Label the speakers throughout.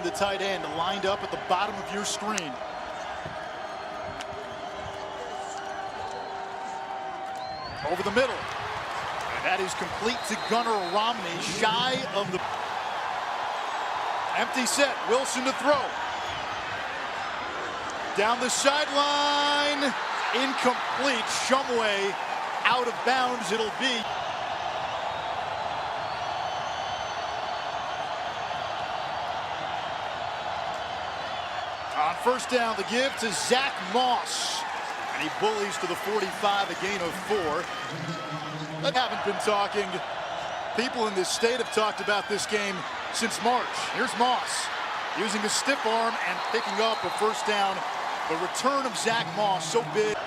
Speaker 1: the tight end, lined up at the bottom of your screen. Over the middle. And that is complete to Gunnar Romney, shy of the empty set. Wilson to throw. Down the sideline. Incomplete. Shumway out of bounds it'll be. On first down, the give to Zach Moss. And he bullies to the 45, a gain of 4. I haven't been talking. People in this state have talked about this game since March. Here's Moss using a stiff arm and picking up a first down. The return of Zach Moss, so big.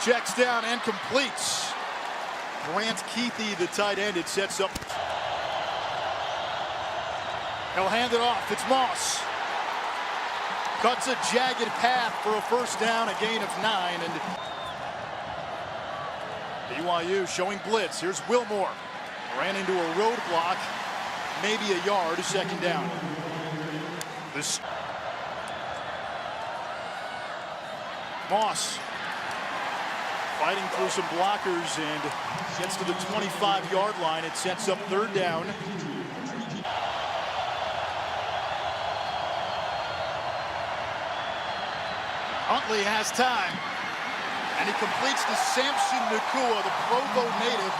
Speaker 1: Checks down and completes. Grant Keithy, the tight end, it sets up. He'll hand it off. It's Moss. Cuts a jagged path for a first down, a gain of 9. And BYU showing blitz. Here's Wilmore. Ran into a roadblock. Maybe a yard, second down. This Moss fighting through some blockers and gets to the 25-yard line. It sets up third down. Huntley has time, and he completes to Samson Nakua, the Provo native.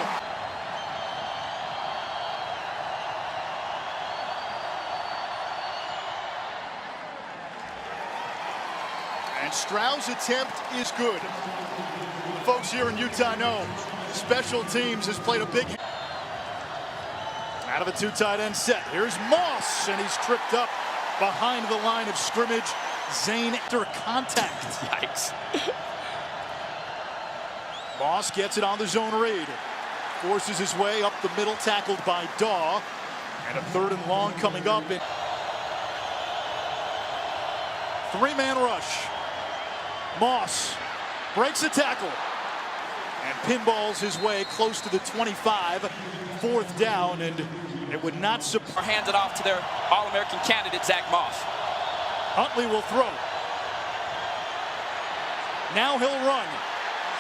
Speaker 1: And Stroud's attempt is good. Folks here in Utah know special teams has played a big out of a two tight end set. Here's Moss, and he's tripped up behind the line of scrimmage. Zane after contact. Yikes. Moss gets it on the zone read. Forces his way up the middle, tackled by Daw. And a third and long coming up. Three-man rush. Moss breaks a tackle and pinballs his way close to the 25. Fourth down, and it would not surprise.
Speaker 2: Hand it off to their All-American candidate, Zach Moss.
Speaker 1: Huntley will throw. Now he'll run.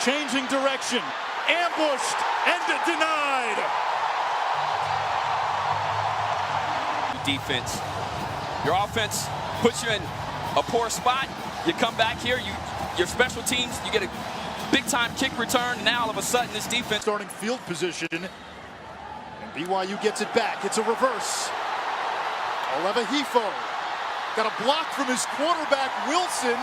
Speaker 1: Changing direction. Ambushed and denied.
Speaker 2: Defense. Your offense puts you in a poor spot. You come back here, your special teams, you get a big-time kick return, and now all of a sudden this defense.
Speaker 1: Starting field position. And BYU gets it back. It's a reverse. Oleva Hifo. Got a block from his quarterback, Wilson,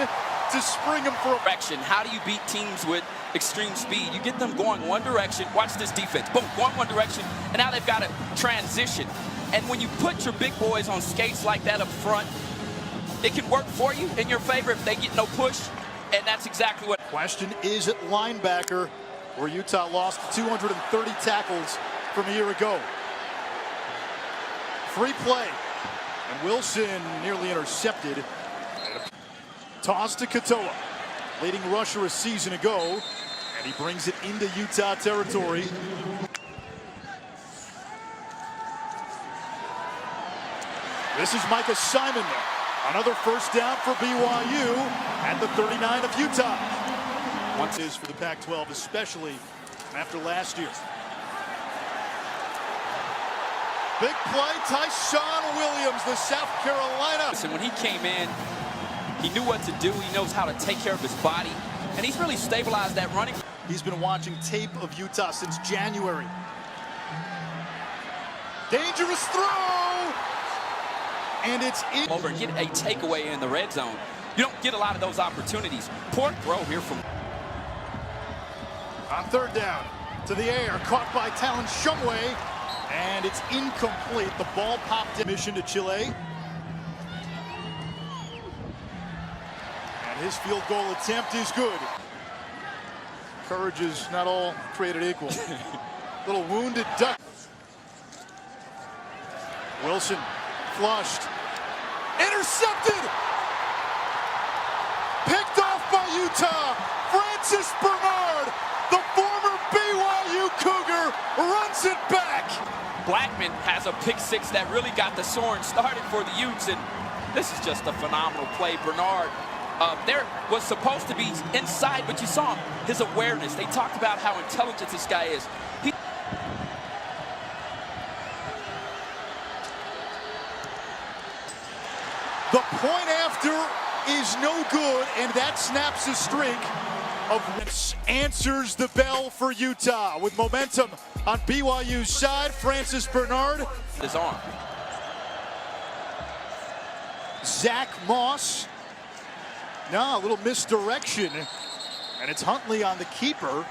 Speaker 1: to spring him for a
Speaker 2: direction. How do you beat teams with extreme speed? You get them going one direction. Watch this defense. Boom, going one direction, and now they've got to transition. And when you put your big boys on skates like that up front, it can work for you in your favor if they get no push, and that's exactly what.
Speaker 1: Question is at linebacker, where Utah lost 230 tackles from a year ago. Free play. And Wilson nearly intercepted. Toss to Katoa, leading rusher a season ago, and he brings it into Utah territory. This is Micah Simon. Another first down for BYU at the 39 of Utah. Once is for the Pac-12, especially after last year. Big play, Tyshawn Williams, the South Carolina.
Speaker 2: And when he came in, he knew what to do. He knows how to take care of his body, and he's really stabilized that running.
Speaker 1: He's been watching tape of Utah since January. Dangerous throw, and it's in.
Speaker 2: Over and get a takeaway in the red zone. You don't get a lot of those opportunities. Poor throw here from.
Speaker 1: On third down, to the air, caught by Talon Shumway. And it's incomplete. The ball popped in. Mission to Chile. And his field goal attempt is good. Courage is not all created equal. Little wounded duck. Wilson flushed. Intercepted. Picked off by Utah. Francis Bernard, the former BYU Cougar, runs it back.
Speaker 2: Blackman has a pick six that really got the Soaring started for the Utes, and this is just a phenomenal play. Bernard there was supposed to be inside, but you saw his awareness. They talked about how intelligent this guy is.
Speaker 1: The point after is no good, and that snaps the streak of answers the bell for Utah. With momentum on BYU's side, Francis Bernard.
Speaker 2: His arm.
Speaker 1: Zach Moss. Now a little misdirection, and it's Huntley on the keeper.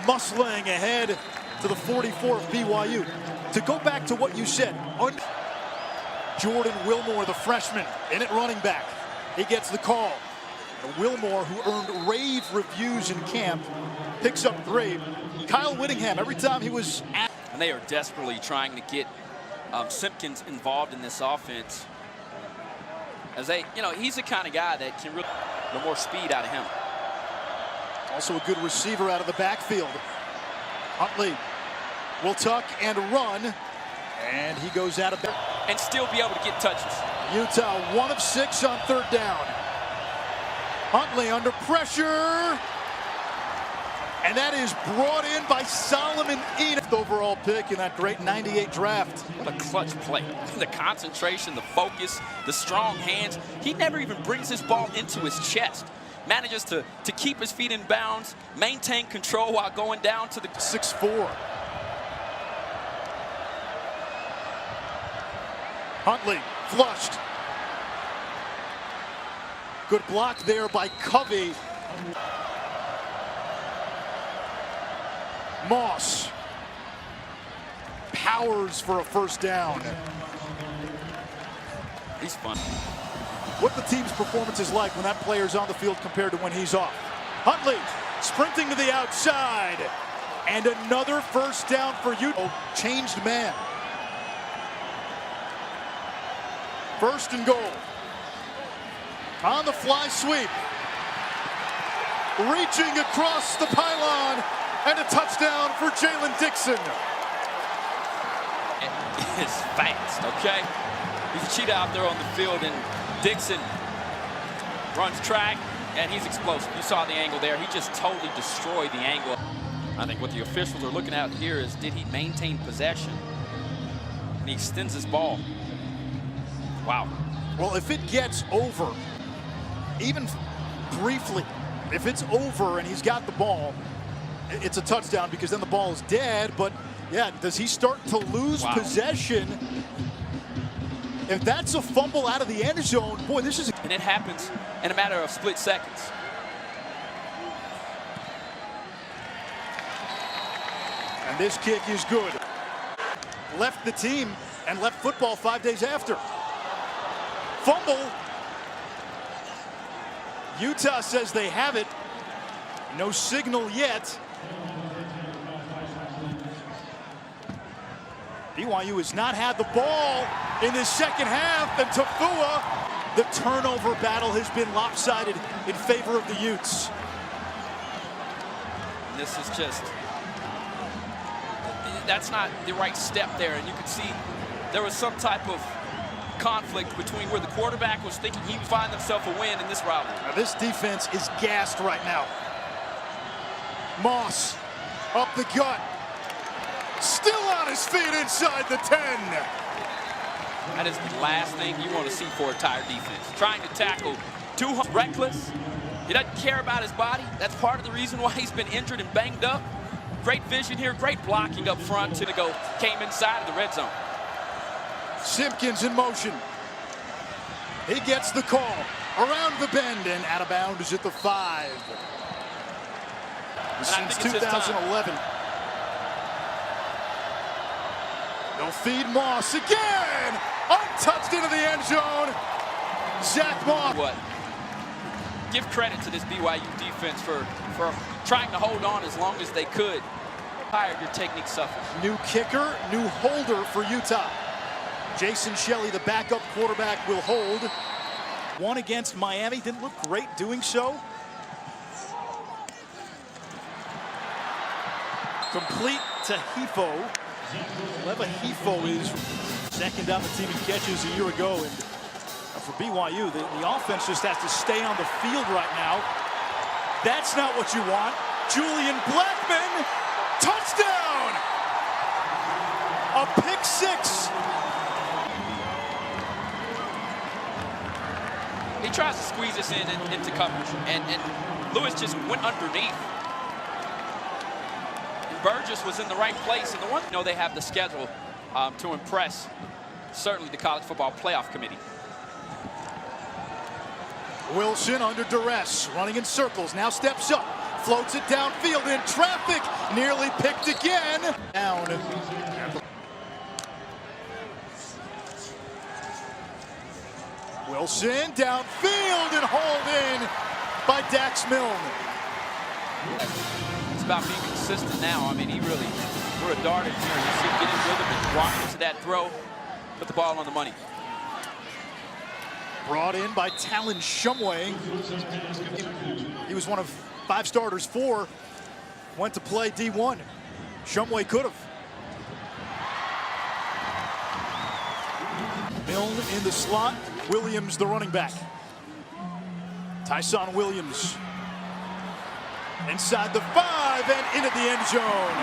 Speaker 1: Muscling ahead to the 44 of BYU. To go back to what you said, Jordan Wilmore, the freshman, in at running back. He gets the call. Wilmore, who earned rave reviews in camp, picks up grade. Kyle Whittingham, every time he was at...
Speaker 2: And they are desperately trying to get Simpkins involved in this offense. As they, he's the kind of guy that can really get more speed out of him.
Speaker 1: Also a good receiver out of the backfield. Huntley will tuck and run, and he goes out of there.
Speaker 2: And still be able to get touches.
Speaker 1: Utah 1 of 6 on 3rd down. Huntley under pressure. And that is brought in by Solomon Enoch. Overall pick in that great 98 draft.
Speaker 2: What a clutch play. The concentration, the focus, the strong hands. He never even brings his ball into his chest. Manages to keep his feet in bounds, maintain control while going down to the
Speaker 1: 6'4". Huntley flushed. Good block there by Covey. Moss powers for a 1st down.
Speaker 2: He's fun.
Speaker 1: What the team's performance is like when that player's on the field compared to when he's off. Huntley sprinting to the outside. And another 1st down for Utah. Changed man. 1st and goal. On the fly sweep. Reaching across the pylon. And a touchdown for Jalen Dixon.
Speaker 2: It is fast, okay? He's a cheetah out there on the field, and Dixon runs track, and he's explosive. You saw the angle there. He just totally destroyed the angle. I think what the officials are looking at here is, did he maintain possession? And he extends his ball. Wow.
Speaker 1: Well, if it gets over, even briefly, if it's over and he's got the ball, it's a touchdown because then the ball is dead. But yeah, does he start to lose possession? If that's a fumble out of the end zone, boy, this is...
Speaker 2: And it happens in a matter of split seconds.
Speaker 1: And this kick is good. Left the team and left football 5 days after. Fumble. Utah says they have it. No signal yet. BYU has not had the ball in this 2nd half, and Tafua, the turnover battle has been lopsided in favor of the Utes.
Speaker 2: This is just, that's not the right step there, and you could see there was some type of conflict between where the quarterback was thinking he would find himself a win in this rivalry.
Speaker 1: Now this defense is gassed right now. Moss up the gut. Still on his feet inside the 10.
Speaker 2: That is the last thing you want to see for a tired defense. Trying to tackle too reckless. He doesn't care about his body. That's part of the reason why he's been injured and banged up. Great vision here, great blocking up front to go. Came inside of the red zone.
Speaker 1: Simpkins in motion. He gets the call. Around the bend and out of bounds at the 5. Since 2011. They'll feed Moss again. Untouched into the end zone. Zach Moss.
Speaker 2: What? Give credit to this BYU defense for trying to hold on as long as they could. Tired, your technique suffers.
Speaker 1: New kicker, new holder for Utah. Jason Shelley, the backup quarterback, will hold. One against Miami. Didn't look great doing so. Complete Tahifo. Leva Hifo is second on the team in catches a year ago. And for BYU, the offense just has to stay on the field right now. That's not what you want. Julian Blackman, touchdown! A pick six.
Speaker 2: He tries to squeeze us into coverage, and Lewis just went underneath. And Burgess was in the right place, and the one they have the schedule to impress certainly the College Football Playoff Committee.
Speaker 1: Wilson under duress, running in circles, now steps up, floats it downfield in traffic, nearly picked again. Down. Wilson downfield and hauled in by Dax Milne.
Speaker 2: It's about being consistent now. I mean, he really threw a dart in here. You see him get in rhythm and rock into that throw, put the ball on the money.
Speaker 1: Brought in by Talon Shumway. He was one of 5 starters, 4 went to play D1. Shumway could have. Milne in the slot. Williams, the running back. Tyson Williams. Inside the 5 and into the end zone.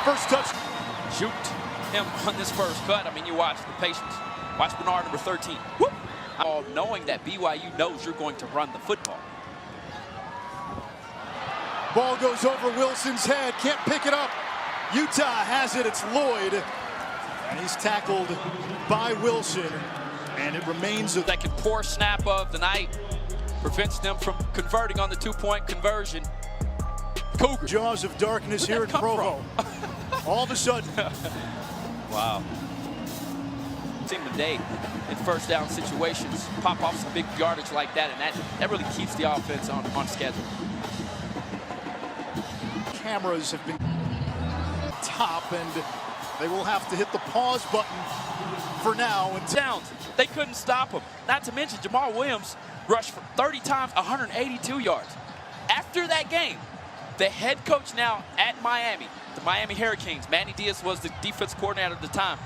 Speaker 1: First touch.
Speaker 2: Shoot him on this first cut. I mean, you watch the patience. Watch Bernard, number 13. Whoop. All knowing that BYU knows you're going to run the football.
Speaker 1: Ball goes over Wilson's head. Can't pick it up. Utah has it. It's Lloyd. And he's tackled by Wilson. And it remains a
Speaker 2: second poor snap of the night. Prevents them from converting on the 2-point conversion. Cougars.
Speaker 1: Jaws of darkness here in Provo. All of a sudden.
Speaker 2: Wow. Team today in first down situations. Pop off some big yardage like that, and that really keeps the offense on schedule.
Speaker 1: Cameras have been top, and they will have to hit the pause button for now. And
Speaker 2: downs. They couldn't stop him. Not to mention Jamal Williams rushed for 30 times, 182 yards. After that game, the head coach now at Miami, the Miami Hurricanes, Manny Diaz was the defense coordinator at the time,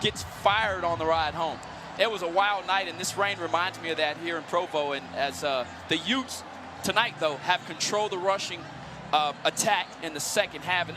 Speaker 2: gets fired on the ride home. It was a wild night, and this rain reminds me of that here in Provo. And as the Utes tonight, though, have controlled the rushing attack in the second half. And